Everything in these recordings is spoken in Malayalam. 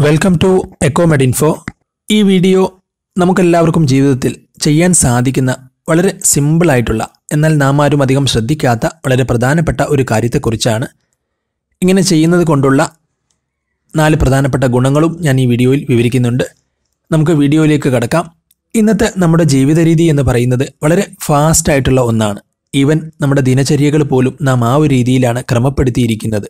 Welcome to Ecomed info. ഈ വീഡിയോ നമുക്കെല്ലാവർക്കും ജീവിതത്തിൽ ചെയ്യാൻ സാധിക്കുന്ന വളരെ സിമ്പിളായിട്ടുള്ള എന്നാൽ നാം ആരും അധികം ശ്രദ്ധിക്കാത്ത വളരെ പ്രധാനപ്പെട്ട ഒരു കാര്യത്തെക്കുറിച്ചാണ്. ഇങ്ങനെ ചെയ്യുന്നത് കൊണ്ടുള്ള 4 പ്രധാനപ്പെട്ട ഗുണങ്ങളും ഞാൻ ഈ വീഡിയോയിൽ വിവരിക്കുന്നുണ്ട്. നമുക്ക് വീഡിയോയിലേക്ക് കടക്കാം. ഇന്നത്തെ നമ്മുടെ ജീവിത രീതി എന്ന് പറയുന്നത് വളരെ ഫാസ്റ്റായിട്ടുള്ള ഒന്നാണ്. ഈവൻ നമ്മുടെ ദിനചര്യകൾ പോലും നാം ആ ഒരു രീതിയിലാണ് ക്രമപ്പെടുത്തിയിരിക്കുന്നത്.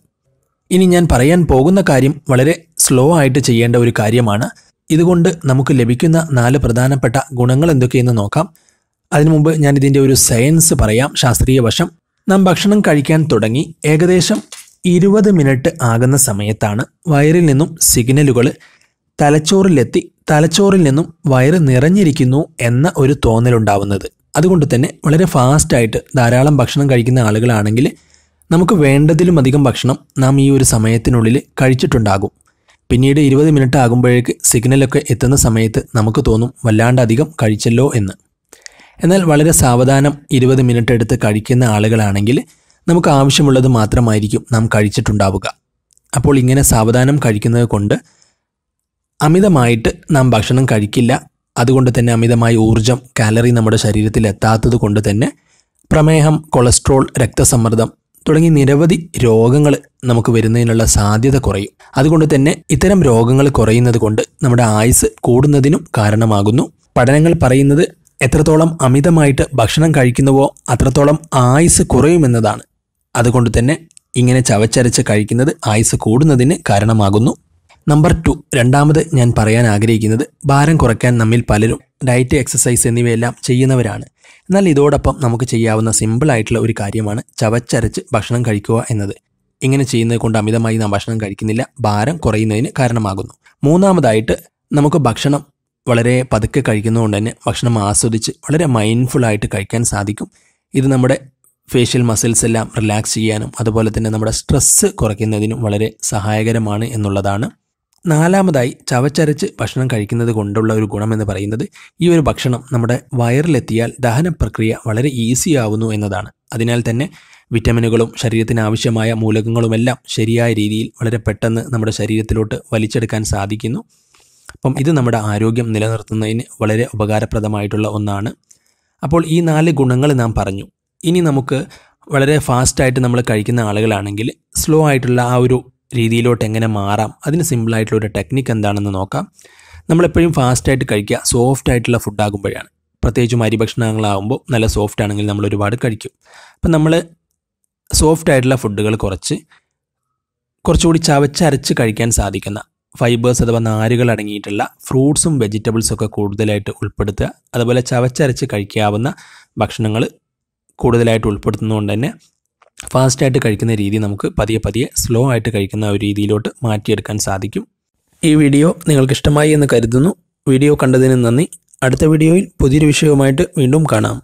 ഇനി ഞാൻ പറയാൻ പോകുന്ന കാര്യം വളരെ സ്ലോ ആയിട്ട് ചെയ്യേണ്ട ഒരു കാര്യമാണ്. ഇതുകൊണ്ട് നമുക്ക് ലഭിക്കുന്ന 4 പ്രധാനപ്പെട്ട ഗുണങ്ങൾ എന്തൊക്കെയെന്ന് നോക്കാം. അതിനു മുമ്പ് ഞാൻ ഇതിൻ്റെ ഒരു സയൻസ് പറയാം, ശാസ്ത്രീയ വശം. നാം ഭക്ഷണം കഴിക്കാൻ തുടങ്ങി ഏകദേശം 20 മിനിറ്റ് ആകുന്ന സമയത്താണ് വയറിൽ നിന്നും സിഗ്നലുകൾ തലച്ചോറിലെത്തി തലച്ചോറിൽ നിന്നും വയറ് നിറഞ്ഞിരിക്കുന്നു എന്ന ഒരു തോന്നലുണ്ടാവുന്നത്. അതുകൊണ്ട് തന്നെ വളരെ ഫാസ്റ്റായിട്ട് ധാരാളം ഭക്ഷണം കഴിക്കുന്ന ആളുകളാണെങ്കിൽ നമുക്ക് വേണ്ടതിലും അധികം ഭക്ഷണം നാം ഈ ഒരു സമയത്തിനുള്ളിൽ കഴിച്ചിട്ടുണ്ടാകും. പിന്നീട് 20 മിനിറ്റ് ആകുമ്പോഴേക്ക് സിഗ്നലൊക്കെ എത്തുന്ന സമയത്ത് നമുക്ക് തോന്നും വല്ലാണ്ട് അധികം കഴിച്ചല്ലോ എന്ന്. എന്നാൽ വളരെ സാവധാനം 20 മിനിറ്റ് എടുത്ത് കഴിക്കുന്ന ആളുകളാണെങ്കിൽ നമുക്ക് ആവശ്യമുള്ളത് മാത്രമായിരിക്കും നാം കഴിച്ചിട്ടുണ്ടാവുക. അപ്പോൾ ഇങ്ങനെ സാവധാനം കഴിക്കുന്നത് കൊണ്ട് അമിതമായിട്ട് നാം ഭക്ഷണം കഴിക്കില്ല. അതുകൊണ്ട് തന്നെ അമിതമായ ഊർജം, കാലറി നമ്മുടെ ശരീരത്തിൽ എത്താത്തത് കൊണ്ട് തന്നെ പ്രമേഹം, കൊളസ്ട്രോൾ, രക്തസമ്മർദ്ദം തുടങ്ങി നിരവധി രോഗങ്ങൾ നമുക്ക് വരുന്നതിനുള്ള സാധ്യത കുറയും. അതുകൊണ്ട് തന്നെ ഇത്തരം രോഗങ്ങൾ കുറയുന്നത് കൊണ്ട് നമ്മുടെ ആയുസ് കൂടുന്നതിനും കാരണമാകുന്നു. പഠനങ്ങൾ പറയുന്നത് എത്രത്തോളം അമിതമായിട്ട് ഭക്ഷണം കഴിക്കുന്നുവോ അത്രത്തോളം ആയുസ് കുറയുമെന്നതാണ്. അതുകൊണ്ട് തന്നെ ഇങ്ങനെ ചവച്ചരച്ച് കഴിക്കുന്നത് ആയുസ് കൂടുന്നതിന് കാരണമാകുന്നു. നമ്പർ 2, രണ്ടാമത് ഞാൻ പറയാൻ ആഗ്രഹിക്കുന്നത്, ഭാരം കുറയ്ക്കാൻ നമ്മിൽ പലരും ഡയറ്റ്, എക്സസൈസ് എന്നിവയെല്ലാം ചെയ്യുന്നവരാണ്. എന്നാൽ ഇതോടൊപ്പം നമുക്ക് ചെയ്യാവുന്ന സിമ്പിളായിട്ടുള്ള ഒരു കാര്യമാണ് ചവച്ചരച്ച് ഭക്ഷണം കഴിക്കുക എന്നത്. ഇങ്ങനെ ചെയ്യുന്നത് കൊണ്ട് അമിതമായി നാം ഭക്ഷണം കഴിക്കുന്നില്ല, ഭാരം കുറയുന്നതിന് കാരണമാകുന്നു. മൂന്നാമതായിട്ട് നമുക്ക് ഭക്ഷണം വളരെ പതുക്കെ കഴിക്കുന്നതുകൊണ്ട് തന്നെ ഭക്ഷണം ആസ്വദിച്ച് വളരെ മൈൻഡ്ഫുള്ളായിട്ട് കഴിക്കാൻ സാധിക്കും. ഇത് നമ്മുടെ ഫേഷ്യൽ മസിൽസ് എല്ലാം റിലാക്സ് ചെയ്യാനും അതുപോലെ തന്നെ നമ്മുടെ സ്ട്രെസ്സ് കുറയ്ക്കുന്നതിനും വളരെ സഹായകരമാണ് എന്നുള്ളതാണ്. നാലാമതായി ചവച്ചരച്ച് ഭക്ഷണം കഴിക്കുന്നത് കൊണ്ടുള്ള ഒരു ഗുണമെന്ന് പറയുന്നത്, ഈ ഒരു ഭക്ഷണം നമ്മുടെ വയറിലെത്തിയാൽ ദഹന പ്രക്രിയ വളരെ ഈസി ആവുന്നു എന്നതാണ്. അതിനാൽ തന്നെ വിറ്റമിനുകളും ശരീരത്തിന് ആവശ്യമായ മൂലകങ്ങളുമെല്ലാം ശരിയായ രീതിയിൽ വളരെ പെട്ടെന്ന് നമ്മുടെ ശരീരത്തിലോട്ട് വലിച്ചെടുക്കാൻ സാധിക്കുന്നു. അപ്പം ഇത് നമ്മുടെ ആരോഗ്യം നിലനിർത്തുന്നതിന് വളരെ ഉപകാരപ്രദമായിട്ടുള്ള ഒന്നാണ്. അപ്പോൾ ഈ 4 ഗുണങ്ങൾ നാം പറഞ്ഞു. ഇനി നമുക്ക് വളരെ ഫാസ്റ്റായിട്ട് നമ്മൾ കഴിക്കുന്ന ആളുകളാണെങ്കിൽ സ്ലോ ആയിട്ടുള്ള ആ ഒരു രീതിയിലോട്ട് എങ്ങനെ മാറാം, അതിന് സിമ്പിളായിട്ടുള്ള ഒരു ടെക്നിക്ക് എന്താണെന്ന് നോക്കാം. നമ്മളെപ്പോഴും ഫാസ്റ്റായിട്ട് കഴിക്കുക സോഫ്റ്റ് ആയിട്ടുള്ള ഫുഡാകുമ്പോഴാണ്. പ്രത്യേകിച്ചും അരി ഭക്ഷണങ്ങളാകുമ്പോൾ നല്ല സോഫ്റ്റ് ആണെങ്കിൽ നമ്മൾ ഒരുപാട് കഴിക്കും. അപ്പം നമ്മൾ സോഫ്റ്റ് ആയിട്ടുള്ള ഫുഡുകൾ കുറച്ചുകൂടി ചവച്ചരച്ച് കഴിക്കാൻ സാധിക്കുന്ന ഫൈബേഴ്സ് അഥവാ നാരുകൾ അടങ്ങിയിട്ടുള്ള ഫ്രൂട്ട്സും വെജിറ്റബിൾസൊക്കെ കൂടുതലായിട്ട് ഉൾപ്പെടുത്തുക. അതുപോലെ ചവച്ചരച്ച് കഴിക്കാവുന്ന ഭക്ഷണങ്ങൾ കൂടുതലായിട്ട് ഉൾപ്പെടുത്തുന്നതുകൊണ്ട് തന്നെ ഫാസ്റ്റായിട്ട് കഴിക്കുന്ന രീതി നമുക്ക് പതിയെ സ്ലോ ആയിട്ട് കഴിക്കുന്ന ഒരു രീതിയിലോട്ട് മാറ്റിയെടുക്കാൻ സാധിക്കും. ഈ വീഡിയോ നിങ്ങൾക്ക് ഇഷ്ടമായി എന്ന് കരുതുന്നു. വീഡിയോ കണ്ടതിന് നന്ദി. അടുത്ത വീഡിയോയിൽ പുതിയൊരു വിഷയവുമായിട്ട് വീണ്ടും കാണാം.